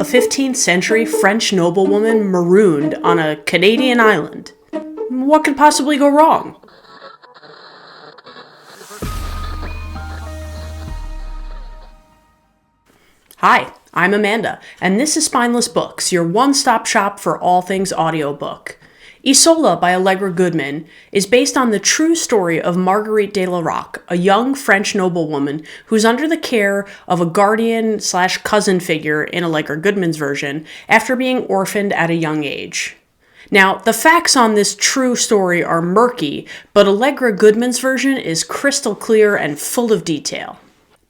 a 15th century French noblewoman marooned on a Canadian island. What could possibly go wrong? Hi, I'm Amanda, and this is Spineless Books, your one-stop shop for all things audiobook. Isola by Allegra Goodman is based on the true story of Margaurite de La Rocque, a young French noblewoman who's under the care of a guardian/cousin figure in Allegra Goodman's version after being orphaned at a young age. Now, the facts on this true story are murky, but Allegra Goodman's version is crystal clear and full of detail.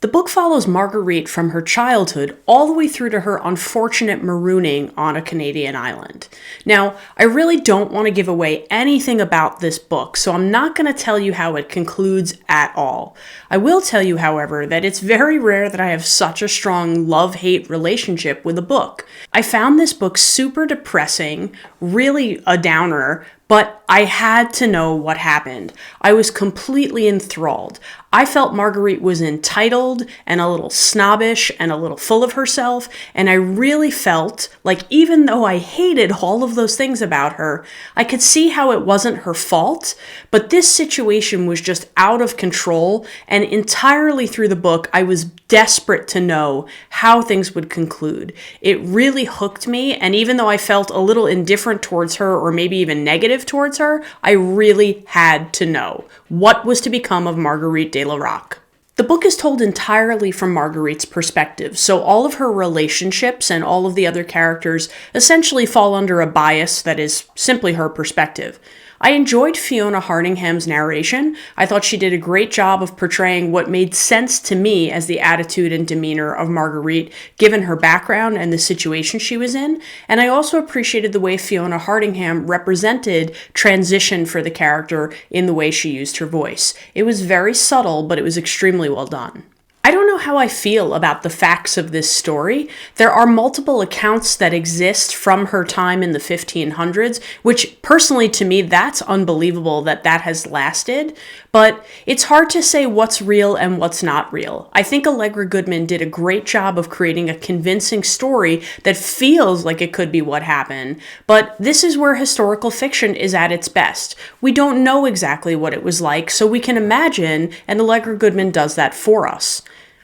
The book follows Margaurite from her childhood all the way through to her unfortunate marooning on a Canadian island. Now, I really don't want to give away anything about this book, so I'm not going to tell you how it concludes at all. I will tell you, however, that it's very rare that I have such a strong love-hate relationship with a book. I found this book super depressing, really a downer, but I had to know what happened. I was completely enthralled. I felt Margaurite was entitled and a little snobbish and a little full of herself, and I really felt like even though I hated all of those things about her, I could see how it wasn't her fault, but this situation was just out of control, and entirely through the book, I was desperate to know how things would conclude. It really hooked me, and even though I felt a little indifferent towards her or maybe even negative towards her, I really had to know what was to become of Margaurite de La Rocque. The book is told entirely from Marguerite's perspective, so all of her relationships and all of the other characters essentially fall under a bias that is simply her perspective. I enjoyed Fiona Hardingham's narration. I thought she did a great job of portraying what made sense to me as the attitude and demeanor of Margaurite, given her background and the situation she was in. And I also appreciated the way Fiona Hardingham represented transition for the character in the way she used her voice. It was very subtle, but it was extremely well done. I don't know how I feel about the facts of this story. There are multiple accounts that exist from her time in the 1500s, which personally to me, that's unbelievable that that has lasted, but it's hard to say what's real and what's not real. I think Allegra Goodman did a great job of creating a convincing story that feels like it could be what happened, but this is where historical fiction is at its best. We don't know exactly what it was like, so we can imagine, and Allegra Goodman does that for us.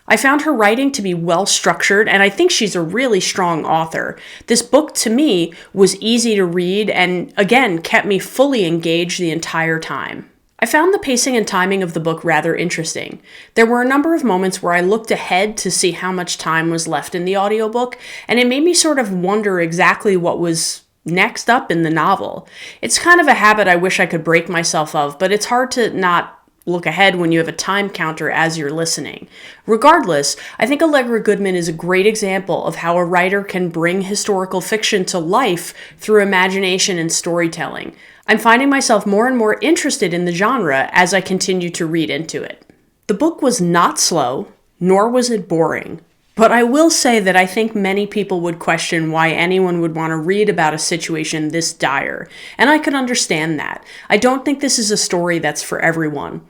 I found her writing to be well structured, and I think she's a really strong author. This book, to me, was easy to read and, again, kept me fully engaged the entire time. I found the pacing and timing of the book rather interesting. There were a number of moments where I looked ahead to see how much time was left in the audiobook, and it made me sort of wonder exactly what was next up in the novel. It's kind of a habit I wish I could break myself of, but it's hard to not look ahead when you have a time counter as you're listening. Regardless, I think Allegra Goodman is a great example of how a writer can bring historical fiction to life through imagination and storytelling. I'm finding myself more and more interested in the genre as I continue to read into it. The book was not slow, nor was it boring. But I will say that I think many people would question why anyone would want to read about a situation this dire, and I could understand that. I don't think this is a story that's for everyone.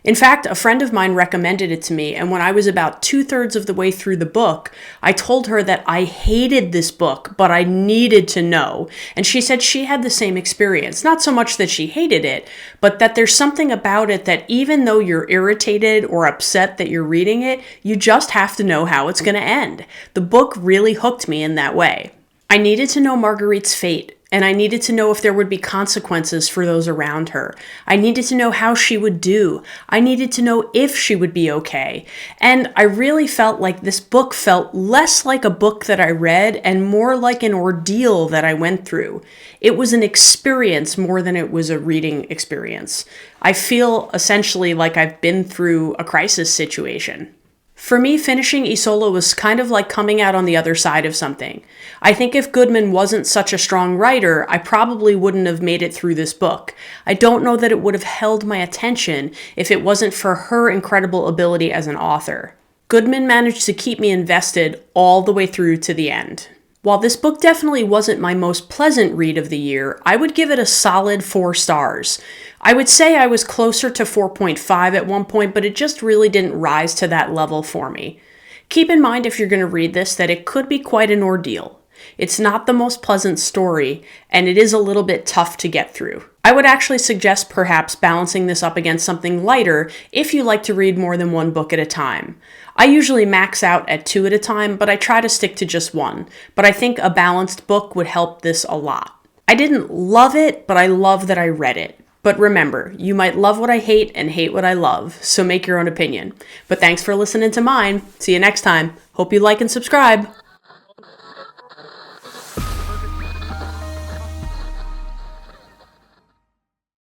In fact, a friend of mine recommended it to me, and when I was about 2/3 of the way through the book, I told her that I hated this book, but I needed to know. And she said she had the same experience. Not so much that she hated it, but that there's something about it that even though you're irritated or upset that you're reading it, you just have to know how it's going to end. The book really hooked me in that way. I needed to know Marguerite's fate, and I needed to know if there would be consequences for those around her. I needed to know how she would do. I needed to know if she would be okay. And I really felt like this book felt less like a book that I read and more like an ordeal that I went through. It was an experience more than it was a reading experience. I feel essentially like I've been through a crisis situation. For me, finishing Isola was kind of like coming out on the other side of something. I think if Goodman wasn't such a strong writer, I probably wouldn't have made it through this book. I don't know that it would have held my attention if it wasn't for her incredible ability as an author. Goodman managed to keep me invested all the way through to the end. While this book definitely wasn't my most pleasant read of the year, I would give it a solid 4 stars. I would say I was closer to 4.5 at one point, but it just really didn't rise to that level for me. Keep in mind if you're going to read this that it could be quite an ordeal. It's not the most pleasant story, and it is a little bit tough to get through. I would actually suggest perhaps balancing this up against something lighter if you like to read more than one book at a time. I usually max out at 2 at a time, but I try to stick to just one. But I think a balanced book would help this a lot. I didn't love it, but I love that I read it. But remember, you might love what I hate and hate what I love, so make your own opinion. But thanks for listening to mine. See you next time. Hope you like and subscribe.